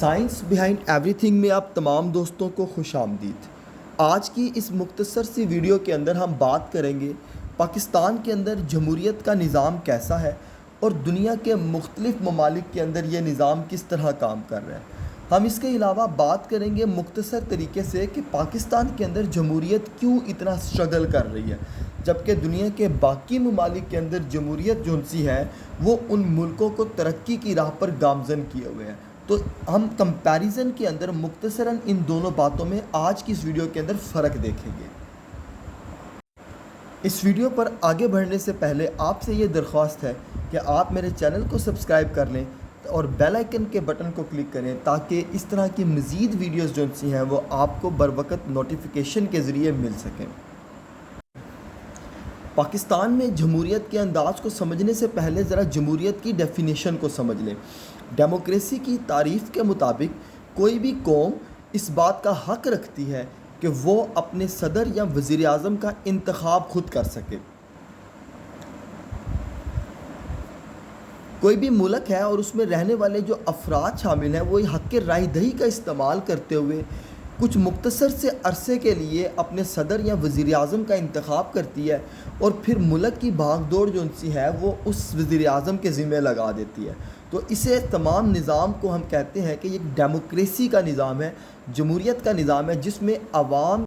Science behind every thing میں آپ تمام دوستوں کو خوش آمدید۔ آج کی اس مختصر سی ویڈیو کے اندر ہم بات کریں گے پاکستان کے اندر جمہوریت کا نظام کیسا ہے اور دنیا کے مختلف ممالک کے اندر یہ نظام کس طرح کام کر رہا ہے۔ ہم اس کے علاوہ بات کریں گے مختصر طریقے سے کہ پاکستان کے اندر جمہوریت کیوں اتنا سٹرگل کر رہی ہے، جبکہ دنیا کے باقی ممالک کے اندر جمہوریت جو سی ہے وہ ان ملکوں کو ترقی کی راہ پر گامزن کیے ہوئے ہیں۔ تو ہم کمپیریزن کے اندر مختصراً ان دونوں باتوں میں آج کی اس ویڈیو کے اندر فرق دیکھیں گے۔ اس ویڈیو پر آگے بڑھنے سے پہلے آپ سے یہ درخواست ہے کہ آپ میرے چینل کو سبسکرائب کر لیں اور بیل آئیکن کے بٹن کو کلک کریں تاکہ اس طرح کی مزید ویڈیوز جو سی ہیں وہ آپ کو بروقت نوٹیفیکیشن کے ذریعے مل سکیں۔ پاکستان میں جمہوریت کے انداز کو سمجھنے سے پہلے ذرا جمہوریت کی ڈیفینیشن کو سمجھ لیں۔ ڈیموکریسی کی تعریف کے مطابق کوئی بھی قوم اس بات کا حق رکھتی ہے کہ وہ اپنے صدر یا وزیر اعظم کا انتخاب خود کر سکے۔ کوئی بھی ملک ہے اور اس میں رہنے والے جو افراد شامل ہیں وہ حق رائے دہی کا استعمال کرتے ہوئے کچھ مختصر سے عرصے کے لیے اپنے صدر یا وزیر اعظم کا انتخاب کرتی ہے اور پھر ملک کی بھاگ دوڑ جو سی ہے وہ اس وزیر اعظم کے ذمہ لگا دیتی ہے۔ تو اسے تمام نظام کو ہم کہتے ہیں کہ یہ ڈیموکریسی کا نظام ہے، جمہوریت کا نظام ہے، جس میں عوام۔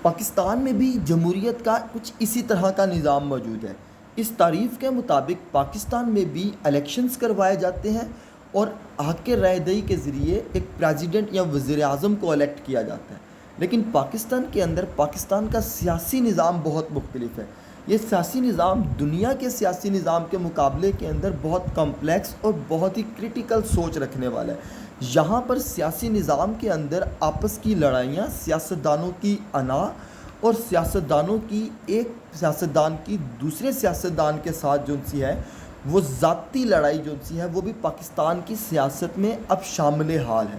پاکستان میں بھی جمہوریت کا کچھ اسی طرح کا نظام موجود ہے۔ اس تعریف کے مطابق پاکستان میں بھی الیکشنز کروائے جاتے ہیں اور حق رائے دہی کے ذریعے ایک پریزیڈنٹ یا وزیر اعظم کو الیکٹ کیا جاتا ہے۔ لیکن پاکستان کے اندر پاکستان کا سیاسی نظام بہت مختلف ہے۔ یہ سیاسی نظام دنیا کے سیاسی نظام کے مقابلے کے اندر بہت کمپلیکس اور بہت ہی کریٹیکل سوچ رکھنے والا ہے۔ یہاں پر سیاسی نظام کے اندر آپس کی لڑائیاں، سیاستدانوں کی انا اور سیاستدانوں کی ایک سیاستدان کی دوسرے سیاستدان کے ساتھ جو سی ہے وہ ذاتی لڑائی جو سی ہے وہ بھی پاکستان کی سیاست میں اب شامل حال ہے،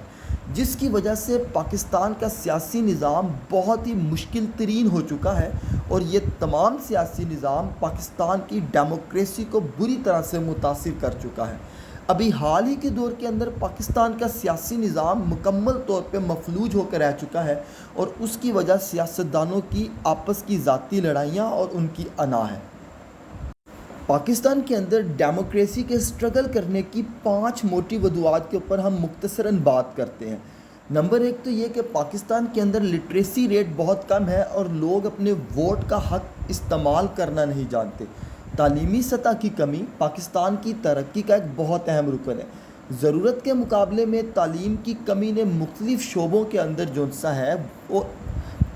جس کی وجہ سے پاکستان کا سیاسی نظام بہت ہی مشکل ترین ہو چکا ہے اور یہ تمام سیاسی نظام پاکستان کی ڈیموکریسی کو بری طرح سے متاثر کر چکا ہے۔ ابھی حال ہی کے دور کے اندر پاکستان کا سیاسی نظام مکمل طور پہ مفلوج ہو کر رہ چکا ہے اور اس کی وجہ سیاستدانوں کی آپس کی ذاتی لڑائیاں اور ان کی انا ہے۔ پاکستان کے اندر ڈیموکریسی کے سٹرگل کرنے کی 5 موٹی وجوہات کے اوپر ہم مختصراً بات کرتے ہیں۔ نمبر 1 تو یہ کہ پاکستان کے اندر لٹریسی ریٹ بہت کم ہے اور لوگ اپنے ووٹ کا حق استعمال کرنا نہیں جانتے۔ تعلیمی سطح کی کمی پاکستان کی ترقی کا ایک بہت اہم رکن ہے۔ ضرورت کے مقابلے میں تعلیم کی کمی نے مختلف شعبوں کے اندر جو سا ہے وہ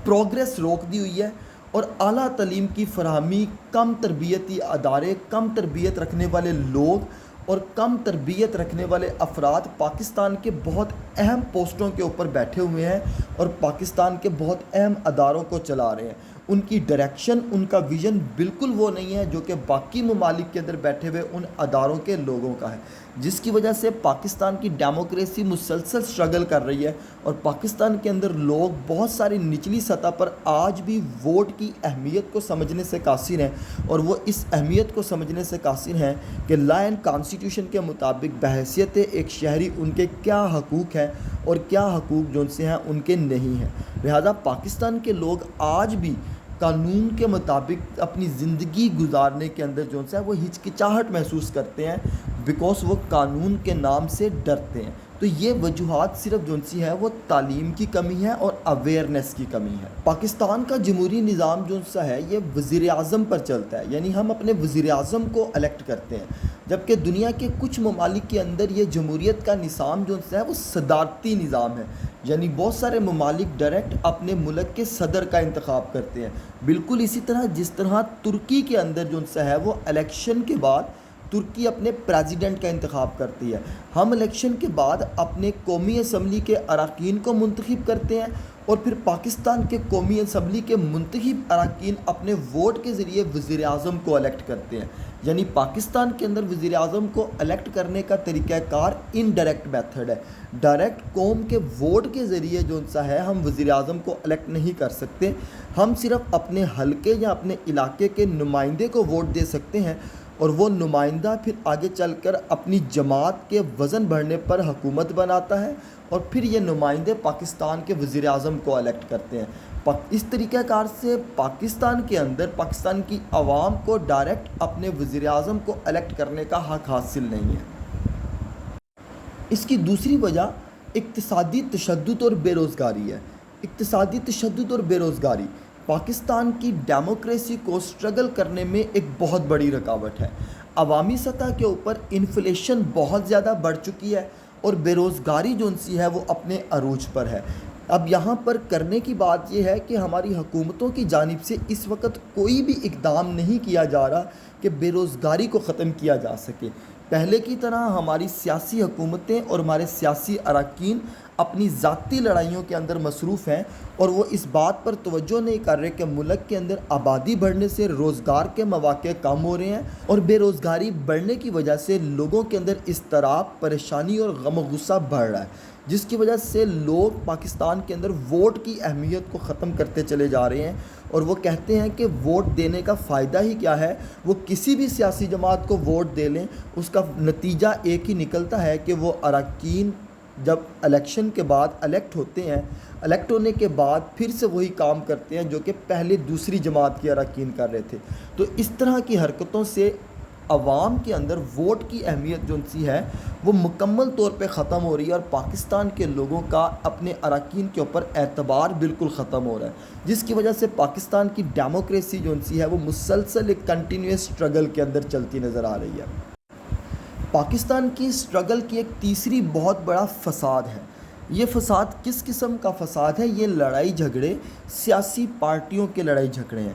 پروگریس روک دی ہوئی ہے اور اعلیٰ تعلیم کی فراہمی، کم تربیتی ادارے، کم تربیت رکھنے والے لوگ اور کم تربیت رکھنے والے افراد پاکستان کے بہت اہم پوسٹوں کے اوپر بیٹھے ہوئے ہیں اور پاکستان کے بہت اہم اداروں کو چلا رہے ہیں۔ ان کی ڈائریکشن، ان کا ویژن بالکل وہ نہیں ہے جو کہ باقی ممالک کے اندر بیٹھے ہوئے ان اداروں کے لوگوں کا ہے، جس کی وجہ سے پاکستان کی ڈیموکریسی مسلسل سٹرگل کر رہی ہے اور پاکستان کے اندر لوگ بہت ساری نچلی سطح پر آج بھی ووٹ کی اہمیت کو سمجھنے سے قاصر ہیں اور وہ اس اہمیت کو سمجھنے سے قاصر ہیں کہ لا اینڈ کانسٹیٹیوشن کے مطابق بحیثیت ایک شہری ان کے کیا حقوق ہیں اور کیا حقوق جو سے ہیں ان کے نہیں ہیں۔ لہذا پاکستان کے لوگ آج بھی قانون کے مطابق اپنی زندگی گزارنے کے اندر جو ہے وہ ہچکچاہٹ محسوس کرتے ہیں بیکاز وہ قانون کے نام سے ڈرتے ہیں۔ تو یہ وجوہات صرف جو سی ہے وہ تعلیم کی کمی ہے اور اویئرنیس کی کمی ہے۔ پاکستان کا جمہوری نظام جو سا ہے یہ وزیر اعظم پر چلتا ہے، یعنی ہم اپنے وزیر اعظم کو الیکٹ کرتے ہیں، جبکہ دنیا کے کچھ ممالک کے اندر یہ جمہوریت کا نظام جو ہے وہ صدارتی نظام ہے، یعنی بہت سارے ممالک ڈائریکٹ اپنے ملک کے صدر کا انتخاب کرتے ہیں۔ بالکل اسی طرح جس طرح ترکی کے اندر جو سا ہے وہ الیکشن کے بعد ترکی اپنے پریزیڈنٹ کا انتخاب کرتی ہے، ہم الیکشن کے بعد اپنے قومی اسمبلی کے اراکین کو منتخب کرتے ہیں اور پھر پاکستان کے قومی اسمبلی کے منتخب اراکین اپنے ووٹ کے ذریعے وزیر اعظم کو الیکٹ کرتے ہیں۔ یعنی پاکستان کے اندر وزیر اعظم کو الیکٹ کرنے کا طریقہ کار انڈائریکٹ میتھڈ ہے، ڈائریکٹ قوم کے ووٹ کے ذریعے جو سا ہے ہم وزیر اعظم کو الیکٹ نہیں کر سکتے، ہم صرف اپنے حلقے یا اپنے علاقے کے نمائندے کو ووٹ دے سکتے ہیں اور وہ نمائندہ پھر آگے چل کر اپنی جماعت کے وزن بڑھنے پر حکومت بناتا ہے اور پھر یہ نمائندے پاکستان کے وزیر اعظم کو الیکٹ کرتے ہیں۔ اس طریقہ کار سے پاکستان کے اندر پاکستان کی عوام کو ڈائریکٹ اپنے وزیر اعظم کو الیکٹ کرنے کا حق حاصل نہیں ہے۔ اس کی دوسری وجہ اقتصادی تشدد اور بے روزگاری ہے۔ اقتصادی تشدد اور بے روزگاری پاکستان کی ڈیموکریسی کو سٹرگل کرنے میں ایک بہت بڑی رکاوٹ ہے۔ عوامی سطح کے اوپر انفلیشن بہت زیادہ بڑھ چکی ہے اور بے روزگاری جو سی ہے وہ اپنے عروج پر ہے۔ اب یہاں پر کرنے کی بات یہ ہے کہ ہماری حکومتوں کی جانب سے اس وقت کوئی بھی اقدام نہیں کیا جا رہا کہ بے روزگاری کو ختم کیا جا سکے۔ پہلے کی طرح ہماری سیاسی حکومتیں اور ہمارے سیاسی اراکین اپنی ذاتی لڑائیوں کے اندر مصروف ہیں اور وہ اس بات پر توجہ نہیں کر رہے کہ ملک کے اندر آبادی بڑھنے سے روزگار کے مواقع کم ہو رہے ہیں اور بے روزگاری بڑھنے کی وجہ سے لوگوں کے اندر اضطراب، پریشانی اور غم و غصہ بڑھ رہا ہے، جس کی وجہ سے لوگ پاکستان کے اندر ووٹ کی اہمیت کو ختم کرتے چلے جا رہے ہیں اور وہ کہتے ہیں کہ ووٹ دینے کا فائدہ ہی کیا ہے۔ وہ کسی بھی سیاسی جماعت کو ووٹ دے لیں، اس کا نتیجہ ایک ہی نکلتا ہے کہ وہ اراکین جب الیکشن کے بعد الیکٹ ہوتے ہیں، الیکٹ ہونے کے بعد پھر سے وہی کام کرتے ہیں جو کہ پہلے دوسری جماعت کے اراکین کر رہے تھے۔ تو اس طرح کی حرکتوں سے عوام کے اندر ووٹ کی اہمیت جو سی ہے وہ مکمل طور پہ ختم ہو رہی ہے اور پاکستان کے لوگوں کا اپنے اراکین کے اوپر اعتبار بالکل ختم ہو رہا ہے، جس کی وجہ سے پاکستان کی ڈیموکریسی جو سی ہے وہ مسلسل ایک کنٹینیوس سٹرگل کے اندر چلتی نظر آ رہی ہے۔ پاکستان کی سٹرگل کی ایک تیسری بہت بڑا فساد ہے۔ یہ فساد کس قسم کا فساد ہے؟ یہ لڑائی جھگڑے، سیاسی پارٹیوں کے لڑائی جھگڑے ہیں۔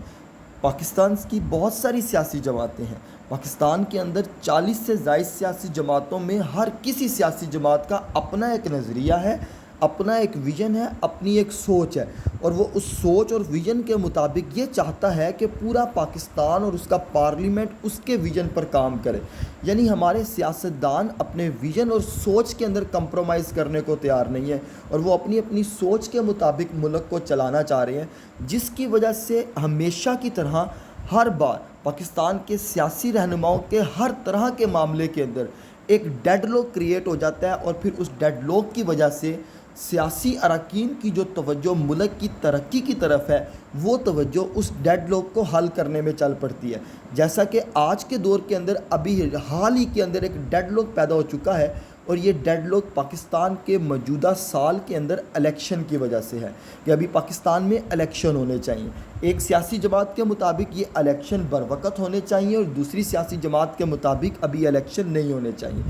پاکستان کی بہت ساری سیاسی جماعتیں ہیں۔ پاکستان کے اندر 40 سے زائد سیاسی جماعتوں میں ہر کسی سیاسی جماعت کا اپنا ایک نظریہ ہے، اپنا ایک ویژن ہے، اپنی ایک سوچ ہے اور وہ اس سوچ اور ویژن کے مطابق یہ چاہتا ہے کہ پورا پاکستان اور اس کا پارلیمنٹ اس کے ویژن پر کام کرے۔ یعنی ہمارے سیاستدان اپنے ویژن اور سوچ کے اندر کمپرومائز کرنے کو تیار نہیں ہے اور وہ اپنی اپنی سوچ کے مطابق ملک کو چلانا چاہ رہے ہیں، جس کی وجہ سے ہمیشہ کی طرح ہر بار پاکستان کے سیاسی رہنماؤں کے ہر طرح کے معاملے کے اندر ایک ڈیڈ لاک کریٹ ہو جاتا ہے اور پھر اس ڈیڈ لاک کی وجہ سے سیاسی اراکین کی جو توجہ ملک کی ترقی کی طرف ہے وہ توجہ اس ڈیڈ لاک کو حل کرنے میں چل پڑتی ہے۔ جیسا کہ آج کے دور کے اندر ابھی حال ہی کے اندر ایک ڈیڈ لاک پیدا ہو چکا ہے اور یہ ڈیڈ لاک پاکستان کے موجودہ سال کے اندر الیکشن کی وجہ سے ہے کہ ابھی پاکستان میں الیکشن ہونے چاہیے۔ ایک سیاسی جماعت کے مطابق یہ الیکشن بروقت ہونے چاہیے اور دوسری سیاسی جماعت کے مطابق ابھی الیکشن نہیں ہونے چاہیے۔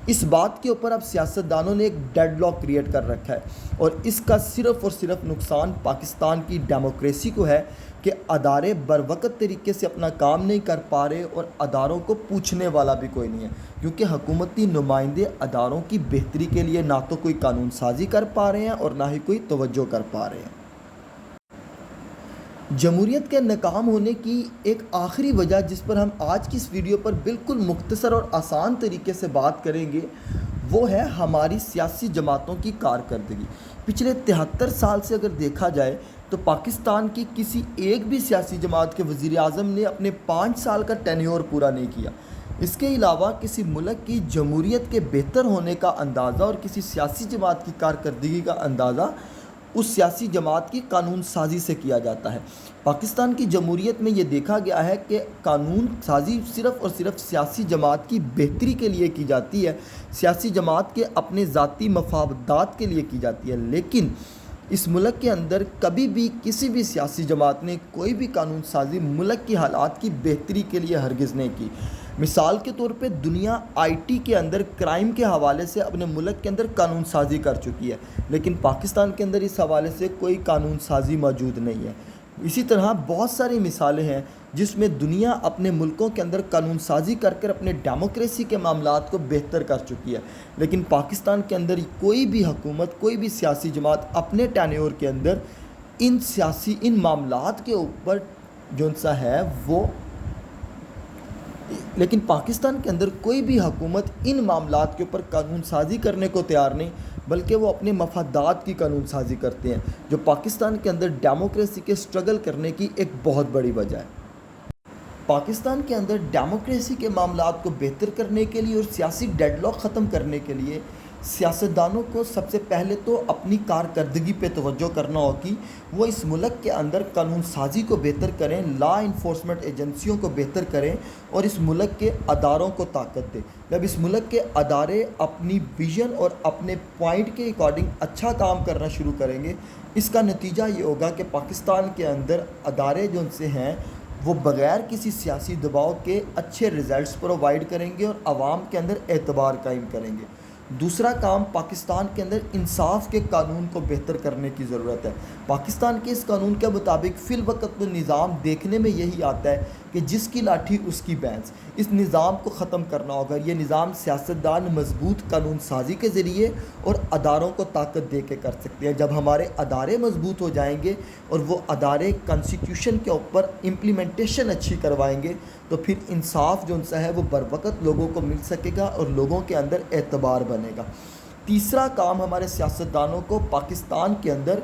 اس بات کے اوپر اب سیاستدانوں نے ایک ڈیڈ لاک کریٹ کر رکھا ہے اور اس کا صرف اور صرف نقصان پاکستان کی ڈیموکریسی کو ہے کہ ادارے بروقت طریقے سے اپنا کام نہیں کر پا رہے اور اداروں کو پوچھنے والا بھی کوئی نہیں ہے، کیونکہ حکومتی نمائندے اداروں کی بہتری کے لیے نہ تو کوئی قانون سازی کر پا رہے ہیں اور نہ ہی کوئی توجہ کر پا رہے ہیں۔ جمہوریت کے ناکام ہونے کی ایک آخری وجہ جس پر ہم آج کی اس ویڈیو پر بالکل مختصر اور آسان طریقے سے بات کریں گے وہ ہے ہماری سیاسی جماعتوں کی کارکردگی۔ پچھلے 73 سال سے اگر دیکھا جائے تو پاکستان کی کسی ایک بھی سیاسی جماعت کے وزیر اعظم نے اپنے 5 سال کا ٹینیور پورا نہیں کیا۔ اس کے علاوہ کسی ملک کی جمہوریت کے بہتر ہونے کا اندازہ اور کسی سیاسی جماعت کی کارکردگی کا اندازہ اس سیاسی جماعت کی قانون سازی سے کیا جاتا ہے۔ پاکستان کی جمہوریت میں یہ دیکھا گیا ہے کہ قانون سازی صرف اور صرف سیاسی جماعت کی بہتری کے لیے کی جاتی ہے، سیاسی جماعت کے اپنے ذاتی مفادات کے لیے کی جاتی ہے، لیکن اس ملک کے اندر کبھی بھی کسی بھی سیاسی جماعت نے کوئی بھی قانون سازی ملک کی حالات کی بہتری کے لیے ہرگز نہیں کی۔ مثال کے طور پہ دنیا آئی ٹی کے اندر کرائم کے حوالے سے اپنے ملک کے اندر قانون سازی کر چکی ہے، لیکن پاکستان کے اندر اس حوالے سے کوئی قانون سازی موجود نہیں ہے۔ اسی طرح بہت ساری مثالیں ہیں جس میں دنیا اپنے ملکوں کے اندر قانون سازی کر کر اپنے ڈیموکریسی کے معاملات کو بہتر کر چکی ہے، لیکن پاکستان کے اندر کوئی بھی حکومت، کوئی بھی سیاسی جماعت اپنے ٹینیور کے اندر ان معاملات کے اوپر جو سا ہے وہ لیکن پاکستان کے اندر کوئی بھی حکومت ان معاملات کے اوپر قانون سازی کرنے کو تیار نہیں، بلکہ وہ اپنے مفادات کی قانون سازی کرتے ہیں، جو پاکستان کے اندر ڈیموکریسی کے سٹرگل کرنے کی ایک بہت بڑی وجہ ہے۔ پاکستان کے اندر ڈیموکریسی کے معاملات کو بہتر کرنے کے لیے اور سیاسی ڈیڈ لاک ختم کرنے کے لیے سیاستدانوں کو سب سے پہلے تو اپنی کارکردگی پہ توجہ کرنا ہوگی. وہ اس ملک کے اندر قانون سازی کو بہتر کریں، لا انفورسمنٹ ایجنسیوں کو بہتر کریں اور اس ملک کے اداروں کو طاقت دیں. جب اس ملک کے ادارے اپنی ویژن اور اپنے پوائنٹ کے اکارڈنگ اچھا کام کرنا شروع کریں گے، اس کا نتیجہ یہ ہوگا کہ پاکستان کے اندر ادارے جو ان سے ہیں وہ بغیر کسی سیاسی دباؤ کے اچھے ریزلٹس پرووائڈ کریں گے اور عوام کے اندر اعتبار قائم کریں گے. دوسرا کام، پاکستان کے اندر انصاف کے قانون کو بہتر کرنے کی ضرورت ہے. پاکستان کے اس قانون کے مطابق فی الوقت نظام دیکھنے میں یہی آتا ہے کہ جس کی لاٹھی اس کی بھینس. اس نظام کو ختم کرنا ہوگا. یہ نظام سیاستدان مضبوط قانون سازی کے ذریعے اور اداروں کو طاقت دے کے کر سکتے ہیں. جب ہمارے ادارے مضبوط ہو جائیں گے اور وہ ادارے کانسٹیٹیوشن کے اوپر امپلیمنٹیشن اچھی کروائیں گے تو پھر انصاف جو ان سے ہے وہ بر وقت لوگوں کو مل سکے گا اور لوگوں کے اندر اعتبار بنے گا. تیسرا کام، ہمارے سیاستدانوں کو پاکستان کے اندر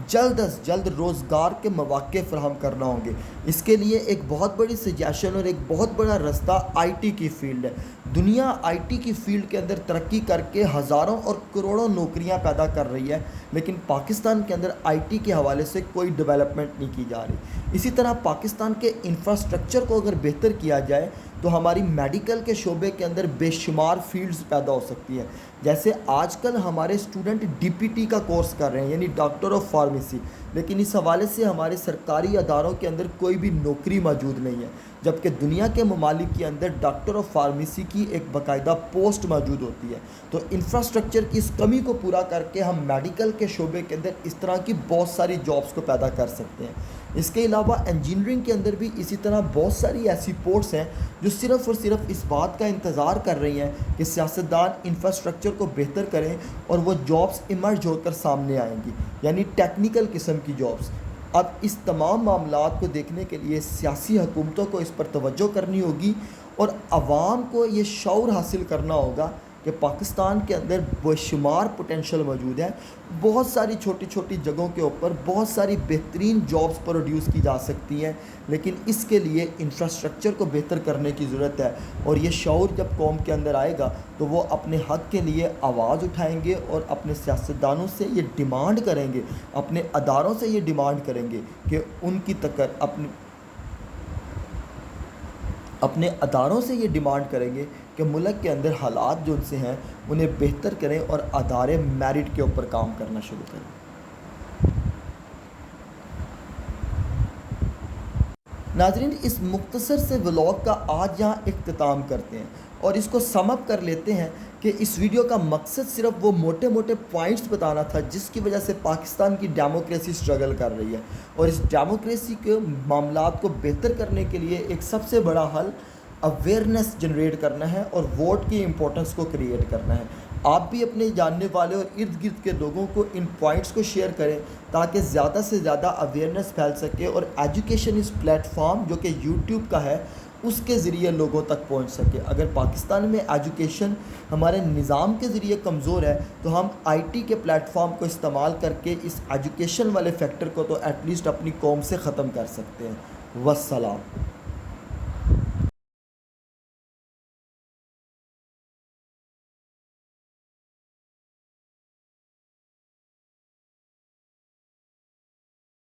جلد از جلد روزگار کے مواقع فراہم کرنا ہوں گے. اس کے لیے ایک بہت بڑی سجیشن اور ایک بہت بڑا رستہ آئی ٹی کی فیلڈ ہے. دنیا آئی ٹی کی فیلڈ کے اندر ترقی کر کے ہزاروں اور کروڑوں نوکریاں پیدا کر رہی ہے، لیکن پاکستان کے اندر آئی ٹی کے حوالے سے کوئی ڈیولپمنٹ نہیں کی جا رہی. اسی طرح پاکستان کے انفراسٹرکچر کو اگر بہتر کیا جائے تو ہماری میڈیکل کے شعبے کے اندر بے شمار فیلڈز پیدا ہو سکتی ہیں. جیسے آج کل ہمارے اسٹوڈنٹ ڈی پی ٹی کا کورس کر رہے ہیں، یعنی ڈاکٹر آف فارمیسی، لیکن اس حوالے سے ہمارے سرکاری اداروں کے اندر کوئی بھی نوکری موجود نہیں ہے، جبکہ دنیا کے ممالک کے اندر ڈاکٹر آف فارمیسی کی ایک باقاعدہ پوسٹ موجود ہوتی ہے. تو انفراسٹرکچر کی اس کمی کو پورا کر کے ہم میڈیکل کے شعبے کے اندر اس طرح کی بہت ساری جابس کو پیدا کر سکتے ہیں. اس کے علاوہ انجینئرنگ کے اندر بھی اسی طرح بہت ساری ایسی پورٹس ہیں جو صرف اور صرف اس بات کا انتظار کر رہی ہیں کہ سیاستدان انفراسٹرکچر کو بہتر کریں اور وہ جابس ایمرج ہو کر سامنے آئیں گی، یعنی ٹیکنیکل قسم کی جابس. اب اس تمام معاملات کو دیکھنے کے لیے سیاسی حکومتوں کو اس پر توجہ کرنی ہوگی اور عوام کو یہ شعور حاصل کرنا ہوگا کہ پاکستان کے اندر بے شمار پوٹینشل موجود ہے. بہت ساری چھوٹی چھوٹی جگہوں کے اوپر بہت ساری بہترین جابس پروڈیوس کی جا سکتی ہیں، لیکن اس کے لیے انفراسٹرکچر کو بہتر کرنے کی ضرورت ہے. اور یہ شعور جب قوم کے اندر آئے گا تو وہ اپنے حق کے لیے آواز اٹھائیں گے اور اپنے سیاستدانوں سے یہ ڈیمانڈ کریں گے، اپنے اداروں سے یہ ڈیمانڈ کریں گے کہ ان کی اپنے اداروں سے یہ ڈیمانڈ کریں گے کہ ملک کے اندر حالات جو ان سے ہیں انہیں بہتر کریں اور ادارے میرٹ کے اوپر کام کرنا شروع کریں. ناظرین، اس مختصر سے ولاگ کا آج یہاں اختتام کرتے ہیں اور اس کو سم اپ کر لیتے ہیں کہ اس ویڈیو کا مقصد صرف وہ موٹے موٹے پوائنٹس بتانا تھا جس کی وجہ سے پاکستان کی ڈیموکریسی سٹرگل کر رہی ہے، اور اس ڈیموکریسی کے معاملات کو بہتر کرنے کے لیے ایک سب سے بڑا حل اویئرنیس جنریٹ کرنا ہے اور ووٹ کی امپورٹنس کو کریٹ کرنا ہے. آپ بھی اپنے جاننے والے اور ارد گرد کے لوگوں کو ان پوائنٹس کو شیئر کریں تاکہ زیادہ سے زیادہ اویئرنیس پھیل سکے اور ایجوکیشن اس پلیٹ فارم جو کہ یوٹیوب کا ہے اس کے ذریعے لوگوں تک پہنچ سکے. اگر پاکستان میں ایجوکیشن ہمارے نظام کے ذریعے کمزور ہے تو ہم آئی ٹی کے پلیٹ فارم کو استعمال کر کے اس ایجوکیشن والے فیکٹر کو تو ایٹ لیسٹ اپنی قوم سے ختم کر سکتے ہیں. والسلام.